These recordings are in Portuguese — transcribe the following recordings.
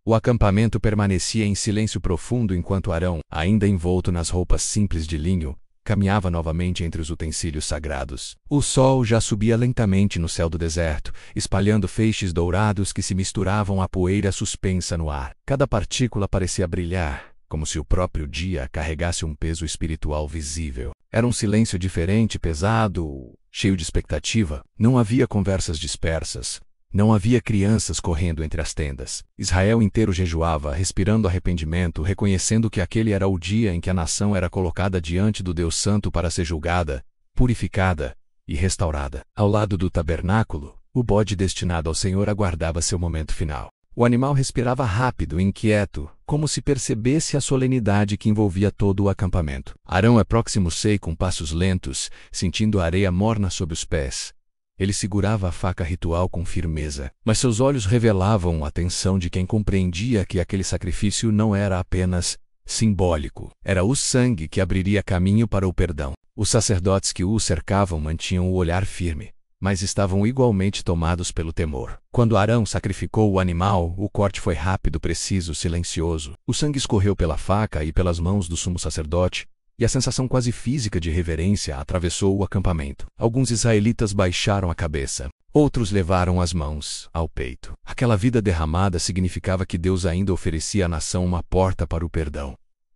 O acampamento permanecia em silêncio profundo enquanto Arão, ainda envolto nas roupas simples de linho, caminhava novamente entre os utensílios sagrados. O sol já subia lentamente no céu do deserto, espalhando feixes dourados que se misturavam à poeira suspensa no ar. Cada partícula parecia brilhar, como se o próprio dia carregasse um peso espiritual visível. Era um silêncio diferente, pesado, cheio de expectativa. Não havia conversas dispersas. Não havia crianças correndo entre as tendas. Israel inteiro jejuava, respirando arrependimento, reconhecendo que aquele era o dia em que a nação era colocada diante do Deus Santo para ser julgada, purificada e restaurada. Ao lado do tabernáculo, o bode destinado ao Senhor aguardava seu momento final. O animal respirava rápido, inquieto, como se percebesse a solenidade que envolvia todo o acampamento. Arão aproximou-se com passos lentos, sentindo a areia morna sob os pés. Ele segurava a faca ritual com firmeza, mas seus olhos revelavam a atenção de quem compreendia que aquele sacrifício não era apenas simbólico. Era o sangue que abriria caminho para o perdão. Os sacerdotes que o cercavam mantinham o olhar firme, mas estavam igualmente tomados pelo temor. Quando Arão sacrificou o animal, o corte foi rápido, preciso, silencioso. O sangue escorreu pela faca e pelas mãos do sumo sacerdote, e a sensação quase física de reverência atravessou o acampamento. Alguns israelitas baixaram a cabeça. Outros levaram as mãos ao peito. Aquela vida derramada significava que Deus ainda oferecia à nação uma porta para o perdão.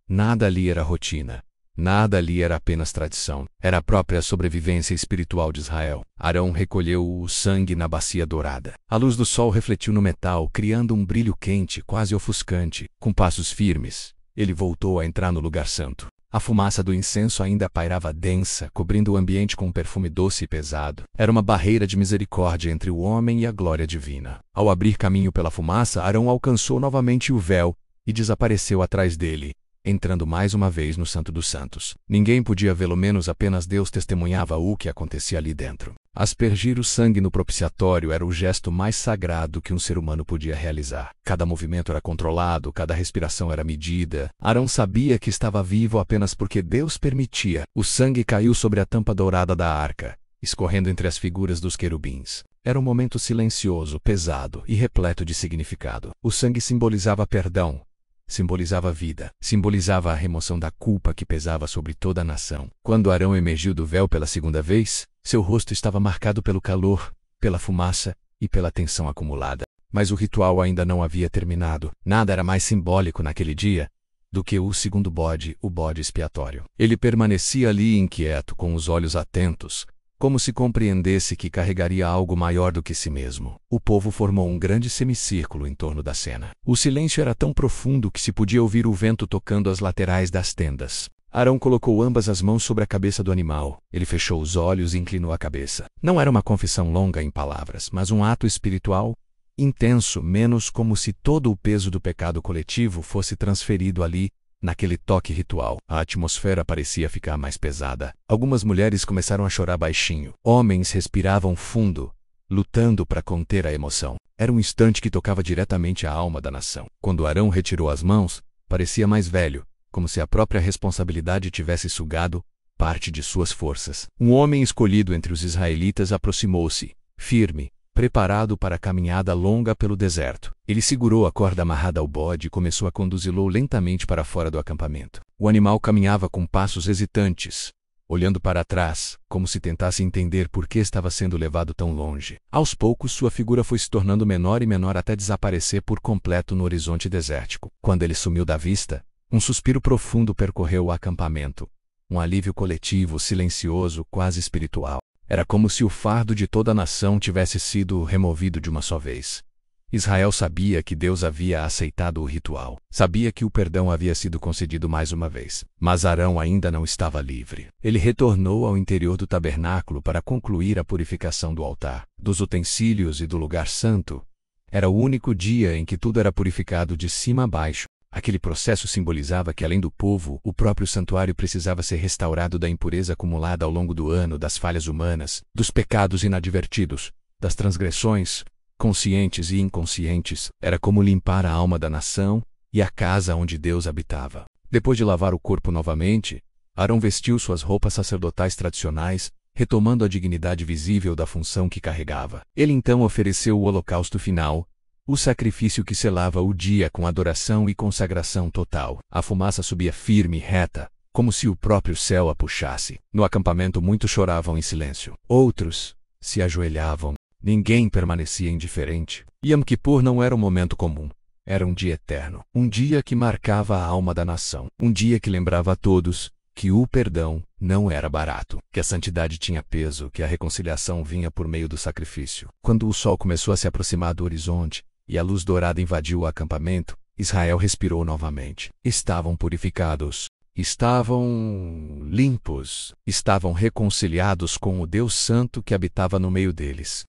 Nada ali era rotina. Nada ali era apenas tradição. Era a própria sobrevivência espiritual de Israel. Arão recolheu o sangue na bacia dourada. A luz do sol refletiu no metal, criando um brilho quente, quase ofuscante. Com passos firmes, ele voltou a entrar no lugar santo. A fumaça do incenso ainda pairava densa, cobrindo o ambiente com um perfume doce e pesado. Era uma barreira de misericórdia entre o homem e a glória divina. Ao abrir caminho pela fumaça, Arão alcançou novamente o véu e desapareceu atrás dele, entrando mais uma vez no Santo dos Santos. Ninguém podia vê-lo, menos apenas Deus testemunhava o que acontecia ali dentro. Aspergir o sangue no propiciatório era o gesto mais sagrado que um ser humano podia realizar. Cada movimento era controlado, cada respiração era medida. Arão sabia que estava vivo apenas porque Deus permitia. O sangue caiu sobre a tampa dourada da arca, escorrendo entre as figuras dos querubins. Era um momento silencioso, pesado e repleto de significado. O sangue simbolizava perdão, simbolizava vida, simbolizava a remoção da culpa que pesava sobre toda a nação. Quando Arão emergiu do véu pela segunda vez, seu rosto estava marcado pelo calor, pela fumaça e pela tensão acumulada. Mas o ritual ainda não havia terminado. Nada era mais simbólico naquele dia do que o segundo bode, o bode expiatório. Ele permanecia ali inquieto, com os olhos atentos, como se compreendesse que carregaria algo maior do que si mesmo. O povo formou um grande semicírculo em torno da cena. O silêncio era tão profundo que se podia ouvir o vento tocando as laterais das tendas. Arão colocou ambas as mãos sobre a cabeça do animal. Ele fechou os olhos e inclinou a cabeça. Não era uma confissão longa em palavras, mas um ato espiritual intenso, menos como se todo o peso do pecado coletivo fosse transferido ali, naquele toque ritual. A atmosfera parecia ficar mais pesada. Algumas mulheres começaram a chorar baixinho. Homens respiravam fundo, lutando para conter a emoção. Era um instante que tocava diretamente a alma da nação. Quando Arão retirou as mãos, parecia mais velho, como se a própria responsabilidade tivesse sugado parte de suas forças. Um homem escolhido entre os israelitas aproximou-se, firme, preparado para a caminhada longa pelo deserto. Ele segurou a corda amarrada ao bode e começou a conduzi-lo lentamente para fora do acampamento. O animal caminhava com passos hesitantes, olhando para trás, como se tentasse entender por que estava sendo levado tão longe. Aos poucos, sua figura foi se tornando menor e menor até desaparecer por completo no horizonte desértico. Quando ele sumiu da vista, um suspiro profundo percorreu o acampamento. Um alívio coletivo, silencioso, quase espiritual. Era como se o fardo de toda a nação tivesse sido removido de uma só vez. Israel sabia que Deus havia aceitado o ritual. Sabia que o perdão havia sido concedido mais uma vez. Mas Arão ainda não estava livre. Ele retornou ao interior do tabernáculo para concluir a purificação do altar, dos utensílios e do lugar santo. Era o único dia em que tudo era purificado de cima a baixo. Aquele processo simbolizava que, além do povo, o próprio santuário precisava ser restaurado da impureza acumulada ao longo do ano, das falhas humanas, dos pecados inadvertidos, das transgressões, conscientes e inconscientes. Era como limpar a alma da nação e a casa onde Deus habitava. Depois de lavar o corpo novamente, Arão vestiu suas roupas sacerdotais tradicionais, retomando a dignidade visível da função que carregava. Ele então ofereceu o holocausto final, O sacrifício que selava o dia com adoração e consagração total. A fumaça subia firme e reta, como se o próprio céu a puxasse. No acampamento muitos choravam em silêncio. Outros se ajoelhavam. Ninguém permanecia indiferente. Yom Kippur não era um momento comum. Era um dia eterno. Um dia que marcava a alma da nação. Um dia que lembrava a todos que o perdão não era barato, que a santidade tinha peso, que a reconciliação vinha por meio do sacrifício. Quando o sol começou a se aproximar do horizonte e a luz dourada invadiu o acampamento, Israel respirou novamente. Estavam purificados. Estavam limpos. Estavam reconciliados com o Deus Santo que habitava no meio deles.